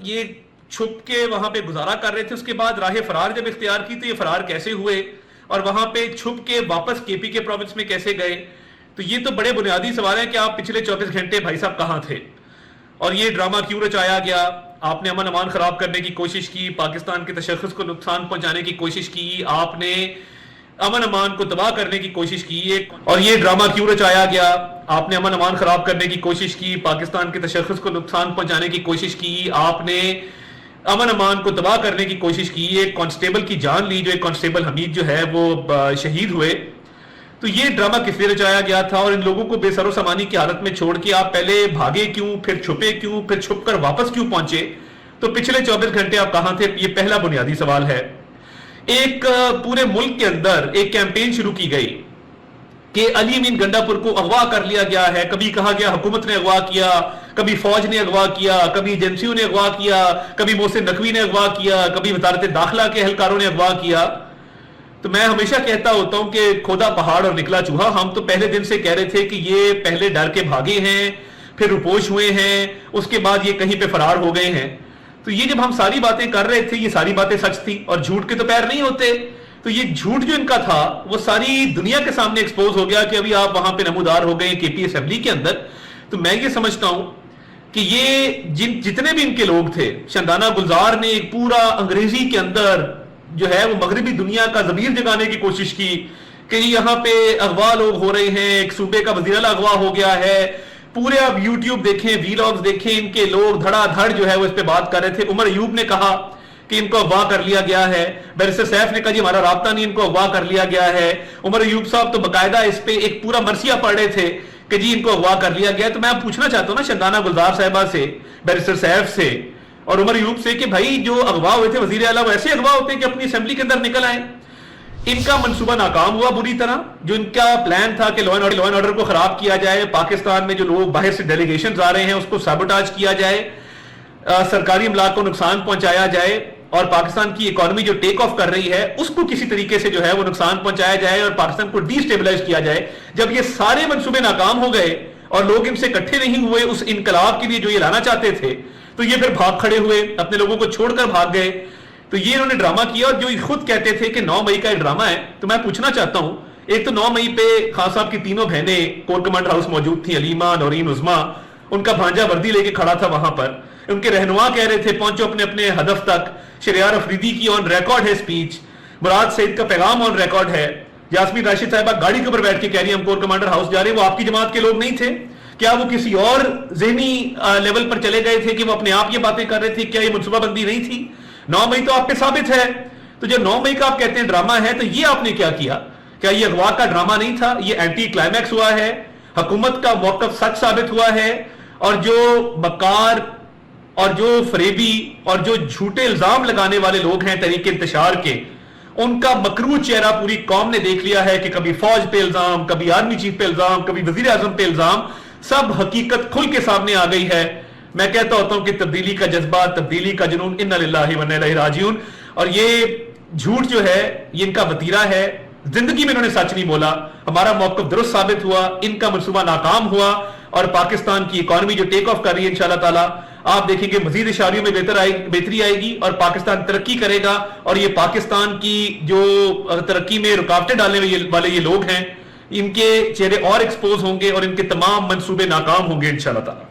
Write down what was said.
یہ چھپ کے وہاں پہ گزارا کر رہے تھے، اس کے بعد راہ فرار جب اختیار کی تو یہ فرار کیسے ہوئے اور وہاں پہ چھپ کے واپس کے پی کے پروونس میں کیسے گئے؟ تو یہ تو بڑے بنیادی سوال ہیں کہ آپ پچھلے 24 گھنٹے بھائی صاحب کہاں تھے، اور یہ ڈرامہ کیوں رچایا گیا؟ آپ نے امن امان خراب کرنے کی کوشش کی، پاکستان کے تشخص کو نقصان پہنچانے کی کوشش کی، آپ نے امن امان کو تباہ کرنے کی کوشش کی، اور یہ ڈرامہ کیوں رچایا گیا؟ آپ نے امن امان خراب کرنے کی کوشش کی، پاکستان کے تشخص کو نقصان پہنچانے کی کوشش کی، آپ نے امن امان کو تباہ کرنے کی کوشش کی، ایک کانسٹیبل کی جان لی، جو ایک کانسٹیبل حمید جو ہے وہ شہید ہوئے۔ تو یہ ڈرامہ کس لیے رچایا گیا تھا؟ اور ان لوگوں کو بے سر و سامانی کی حالت میں چھوڑ کے آپ پہلے بھاگے کیوں، پھر چھپے کیوں، پھر چھپ کر واپس کیوں پہنچے؟ تو پچھلے 24 گھنٹے آپ کہاں تھے؟ یہ پہلا بنیادی سوال ہے۔ ایک پورے ملک کے اندر ایک کیمپین شروع کی گئی کہ علی امین گنڈا پور کو اغوا کر لیا گیا ہے، کبھی کہا گیا حکومت نے اغوا کیا، کبھی فوج نے اغوا کیا، کبھی ایجنسیوں نے اغوا کیا، کبھی محسن نقوی نے اغوا کیا، کبھی وزارت داخلہ کے اہلکاروں نے اغوا کیا۔ تو میں ہمیشہ کہتا ہوتا ہوں کہ کھودا پہاڑ اور نکلا چوہا، ہم تو پہلے دن سے کہہ رہے تھے کہ یہ پہلے ڈر کے بھاگے ہیں، پھر روپوش ہوئے ہیں، اس کے بعد یہ کہیں پہ فرار ہو گئے ہیں۔ تو یہ جب ہم ساری باتیں کر رہے تھے یہ ساری باتیں سچ تھی، اور جھوٹ کے تو پیر نہیں ہوتے، تو یہ جھوٹ جو ان کا تھا وہ ساری دنیا کے سامنے ایکسپوز ہو گیا کہ ابھی آپ وہاں پہ نمودار ہو گئے کے پی اسمبلی کے اندر۔ تو میں یہ سمجھتا ہوں کہ یہ جتنے بھی ان کے لوگ تھے، شندانہ گلزار نے ایک پورا انگریزی کے اندر جو ہے وہ مغربی دنیا کا ضمیر جگانے کی کوشش کی کہ یہاں پہ اغوا لوگ ہو رہے ہیں، ایک صوبے کا وزیر اعلیٰ اغوا ہو گیا ہے، پورے آپ یوٹیوب دیکھیں، ویلاگز دیکھیں، ان کے لوگ دھڑا دھڑ جو ہے وہ اس پہ بات کر رہے تھے۔ عمر ایوب نے کہا کہ ان کو اغوا کر لیا گیا ہے، بیرسٹر سیف نے کہا جی ہمارا رابطہ نہیں، ان کو اغوا کر لیا گیا ہے۔ عمر ایوب صاحب تو باقاعدہ اس پہ ایک پورا مرثیہ پڑھ رہے تھے کہ جی ان کو اغوا کر لیا گیا۔ تو میں پوچھنا چاہتا ہوں نا شندانہ گلزار صاحبہ سے، بیرسٹر سیف سے اور عمر ایوب سے کہ بھائی جو اغوا ہوئے تھے وزیر اعلیٰ، وہ ایسے اغوا ہوتے ہیں کہ اپنی اسمبلی کے اندر نکل آئیں؟ ان کا منصوبہ ناکام ہوا بری طرح، جو ان کا پلان تھا کہ لا اینڈ آرڈر کو خراب کیا جائے، پاکستان میں جو لوگ باہر سے ڈیلیگیشنز آ رہے ہیں اس کو سیبوٹاج کیا جائے، سرکاری املاک کو نقصان پہنچایا جائے، اور پاکستان کی اکانومی جو ٹیک آف کر رہی ہے اس کو کسی طریقے سے جو ہے وہ نقصان پہنچایا جائے اور پاکستان کو ڈی سٹیبلائز کیا جائے۔ جب یہ سارے منصوبے ناکام ہو گئے اور لوگ ان سے اکٹھے نہیں ہوئے اس انقلاب کے لیے جو یہ لانا چاہتے تھے، تو یہ پھر بھاگ کھڑے ہوئے، اپنے لوگوں کو چھوڑ کر بھاگ گئے۔ تو یہ انہوں نے ڈرامہ کیا، اور جو خود کہتے تھے کہ 9 مئی کا یہ ڈرامہ ہے۔ تو میں پوچھنا چاہتا ہوں، ایک تو 9 مئی پہ خان صاحب کی تینوں بہنیں کور کمانڈر ہاؤس موجود تھیں، علیمہ، نورین، عظما، ان کا بھانجا وردی لے کے کھڑا تھا وہاں پر، ان کے رہنما کہہ رہے تھے پہنچو اپنے اپنے ہدف تک۔ شریار افریدی کی آن ریکارڈ ہے اسپیچ، مراد سعید کا پیغام آن ریکارڈ ہے، یاسمین راشد صاحبہ گاڑی کے اوپر بیٹھ کے کہہ رہی ہیں ہم کور کمانڈر ہاؤس جا رہے ہیں۔ وہ آپ کی جماعت کے لوگ نہیں تھے کیا؟ وہ کسی اور ذہنی لیول پر چلے گئے تھے کہ وہ اپنے آپ یہ باتیں کر رہے تھے؟ کیا یہ منصوبہ بندی نہیں تھی؟ 9 مئی تو آپ پہ ثابت ہے۔ تو جو 9 مئی کا آپ کہتے ہیں ڈرامہ ہے، تو یہ آپ نے کیا کیا؟ کیا یہ اغوا کا ڈرامہ نہیں تھا؟ یہ اینٹی کلائمیکس ہوا ہے، حکومت کا موقف سچ ثابت ہوا ہے، اور جو مکار اور جو فریبی اور جو جھوٹے الزام لگانے والے لوگ ہیں تحریک انتشار کے، ان کا مکروہ چہرہ پوری قوم نے دیکھ لیا ہے کہ کبھی فوج پہ الزام، کبھی آرمی چیف پہ الزام، کبھی وزیر اعظم پہ الزام، سب حقیقت کھل کے سامنے آ گئی ہے۔ میں کہتا ہوتا ہوں کہ تبدیلی کا جذبہ، تبدیلی کا جنون، انا للہ و انا الیہ راجعون، اور یہ جھوٹ جو ہے یہ ان کا وتیرہ ہے۔ زندگی میں انہوں نے سچ نہیں بولا، ہمارا موقف درست ثابت ہوا، ان کا منصوبہ ناکام ہوا، اور پاکستان کی اکانومی جو ٹیک آف کر رہی ہے انشاءاللہ تعالی آپ دیکھیں گے مزید اشاریوں میں بہتری آئے گی، اور پاکستان ترقی کرے گا، اور یہ پاکستان کی جو ترقی میں رکاوٹیں ڈالنے والے یہ لوگ ہیں ان کے چہرے اور ایکسپوز ہوں گے، اور ان کے تمام منصوبے ناکام ہوں گے انشاءاللہ تعالی۔